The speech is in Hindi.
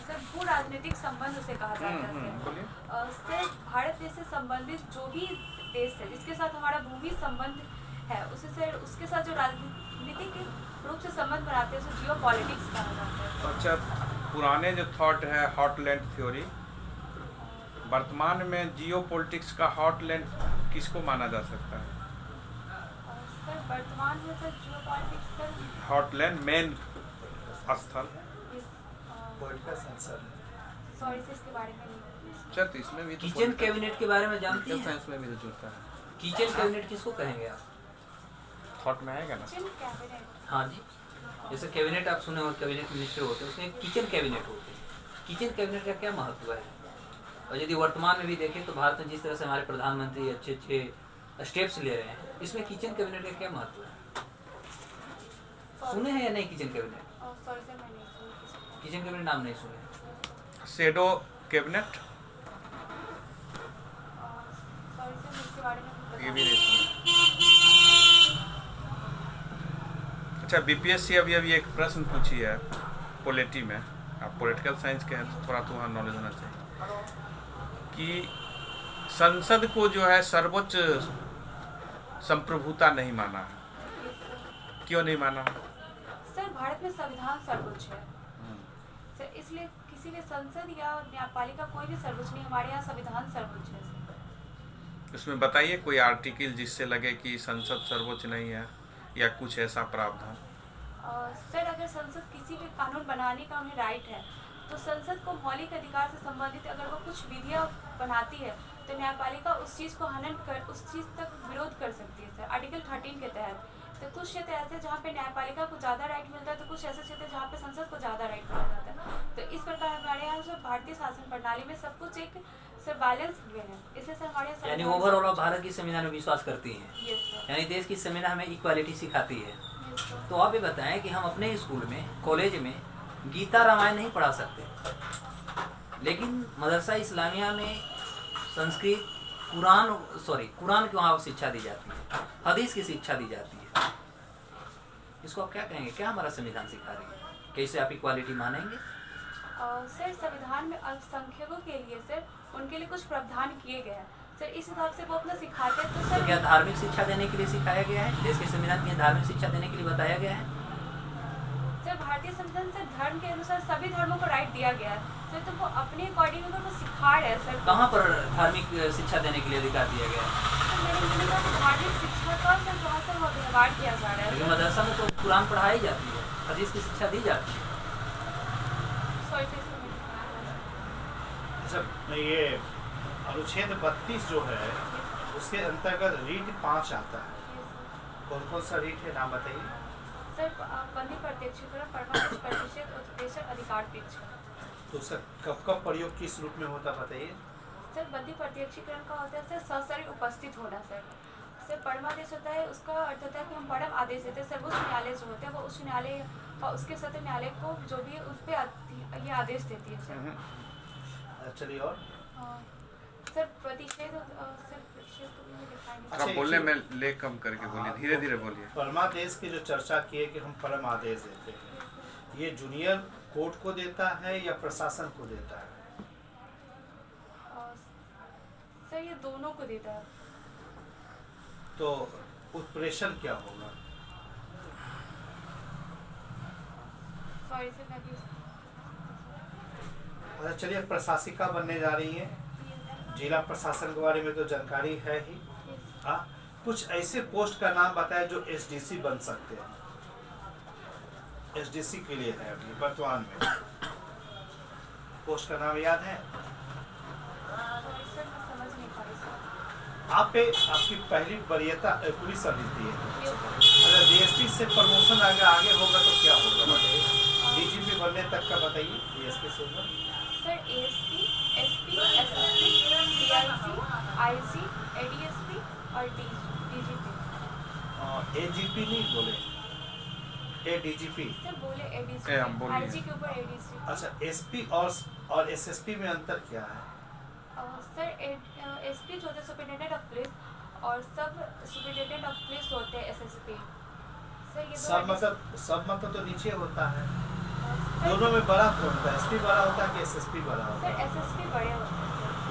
सर भू राजनीतिक संबंध उसे कहा जाता है सर। भारत देश से संबंधित जो भी देश है जिसके साथ हमारा भूमि संबंध है उसे सर उसके साथ जो राजनीतिक रूप से संबंध बनाते हैं उसे जियो पॉलिटिक्स कहा जाता है। अच्छा, पुराने जो थॉट है हॉटलैंड थ्योरी, वर्तमान में जियो पॉलिटिक्स का हॉटलैंड किसको माना जा सकता है? सर वर्तमान में sir geopolitics sir heartland मेन स्थल सॉरी से इसके बारे में नहीं। अच्छा, तो इसमें भी किचन कैबिनेट के बारे में जानते हैं? साइंस में भी तो जुड़ता है। किचन कैबिनेट किसको कहेंगे आप? थॉट में आएगा ना? किचन कैबिनेट, हाँ जी, जैसे कैबिनेट आप सुने और कैबिनेट मिनिस्टर होते हैं, उसमें किचन कैबिनेट होते हैं। किचन कैबिनेट का क्या महत्व है? और यदि वर्तमान में भी देखें तो भारत में जिस तरह से हमारे प्रधानमंत्री अच्छे अच्छे स्टेप्स ले रहे हैं, इसमें किचन कैबिनेट का क्या महत्व है? सुने हैं या नहीं किचन कैबिनेट? सॉरी सर मैं नहीं सुनी। किचन कैबिनेट नाम नहीं सुने? शेडो कैबिनेट सॉरी सर इसके बारे में ये भी नहीं सुना। अच्छा, बीपीएससी अभी एक प्रश्न पूछी है पॉलिटी में, आप पॉलिटिकल साइंस के हैं तो थोड़ा तो वहाँ नॉलेज होना चाहिए कि संसद को जो है सर्वोच्च संप्रभुता नहीं माना है। क्यों नहीं माना? सर भारत में संविधान सर्वोच्च है सर, इसलिए किसी भी संसद या न्यायपालिका कोई भी सर्वोच्च नहीं, हमारे यहाँ संविधान सर्वोच्च है सर। इसमें बताइए कोई आर्टिकल जिससे लगे कि संसद सर्वोच्च नहीं है या कुछ ऐसा प्रावधान। सर अगर संसद किसी भी कानून बनाने का उन्हें राइट है तो संसद को मौलिक अधिकार से संबंधित अगर वो कुछ विधियाँ बनाती है तो न्यायपालिका उस चीज़ को हनन कर उस चीज़ तक विरोध कर सकती है सर, आर्टिकल 13 के तहत। तो कुछ क्षेत्र ऐसे जहाँ पे न्यायपालिका को ज़्यादा राइट मिलता है तो कुछ ऐसे क्षेत्र जहाँ पे संसद को ज़्यादा राइट मिल जाता है। तो इस प्रकार हमारे यहाँ जो भारतीय शासन प्रणाली में सब कुछ एक सर बैलेंस हुए हैं, इसलिए सर हमारे यहाँ यानी ओवरऑल आप भारत की संविधान में विश्वास करती हैं? Yes sir. यानी देश की संविधान हमें इक्वालिटी सिखाती है। Yes sir. तो आप ये बताएं कि हम अपने स्कूल में कॉलेज में गीता रामायण नहीं पढ़ा सकते, लेकिन मदरसा इस्लामिया में संस्कृत कुरान की वहाँ शिक्षा दी जाती है, हदीस की शिक्षा दी जाती है। इसको आप क्या कहेंगे? क्या हमारा संविधान सिखा रही है? कैसे आप इक्वालिटी मानेंगे? सर संविधान में अल्पसंख्यकों के लिए सर उनके लिए कुछ प्रावधान किए गए हैं सर, इस हिसाब से वो अपना सिखाते हैं। तो सर क्या धार्मिक शिक्षा देने के लिए सिखाया गया है? देश के संविधान में धार्मिक शिक्षा देने के लिए बताया गया है? सर भारतीय संविधान से धर्म के अनुसार सभी धर्मों को राइट दिया गया है सर, तो वो अपने अकॉर्डिंग अगर वो सिखा रहे हैं सर। कहाँ पर धार्मिक शिक्षा देने के लिए अधिकार दिया गया है? तो मैंने सुना कि धार्मिक शिक्षा का सर जहाँ से वो व्यवहार किया जा रहा है। लेकिन मदरसा में तो कुरान पढ़ाई जाती है, हदीस की शिक्षा दी जाती है। सॉरी सर अच्छा, ये अनुच्छेद 32 जो है उसके अंतर्गत रीट 5 आता है। कौन कौन सा रीट है, नाम बताइए। सर बंदी प्रत्यक्षीकरण, परमानेंट प्रतिशत, उत्प्रेषण, अधिकार पेक्षा। तो सर कब प्रयोग किस रूप में होता बताइए। सर बंदी प्रत्यक्षीकरण का होता है सर सशरीर उपस्थित होना सर। सर परमादेश होता है, उसका अर्थ होता है कि हम परम आदेश देते हैं। सर्वोच्च न्यायालय जो होते हैं वो उच्च न्यायालय और उसके सत्र न्यायालय को जो भी उस पर ये आदेश देती है सर। चलिए और सर प्रतिषेध सर प्रतिषेध को भी दिखाएंगे। अच्छा, बोलने में ले कम करके बोलिए, धीरे धीरे बोलिए। परमादेश की जो चर्चा की है कि हम परम आदेश देते हैं, ये जूनियर कोर्ट को देता है या प्रशासन को देता है? सर ये दोनों को देता है। तो उत्प्रेषण क्या होगा? सॉरी सर मैं भी अच्छा चलिए, प्रशासिका बनने जा रही है, जिला प्रशासन के बारे में तो जानकारी है ही। हाँ, कुछ ऐसे पोस्ट का नाम बताया जो एसडीसी बन सकते हैं। एसडीसी के लिए है अभी वर्तमान में, पोस्ट का नाम याद है? सॉरी सर मैं समझ नहीं पाई सर। आप पे आपकी पहली वरीयता पुलिस सर्विस दी है। अगर डीएसपी से प्रमोशन आगे होगा तो क्या होगा बताइए? डीजीपी बनने तक का बताइए। डीएसपी से होगा sir ASP, SP, SSP, DIC, IG, ADSP और डीजीपी। एजीपी नहीं बोले, एडीजीपी। सर बोले एडीसी, हम बोलिए। आईजी के ऊपर एडीसी। अच्छा, एसपी और एसएसपी में अंतर क्या है? सर एसपी जो होते हैं सुपरिटेंडेंट ऑफ पुलिस और सब सुपरिटेंडेंट ऑफ पुलिस होते हैं एसएसपी। सर ये सब मतलब तो नीचे होता है। दोनों में बड़ा कौन होता है? एसपी बड़ा होता है कि एसएसपी बड़ा होता सर है? एसएसपी बड़े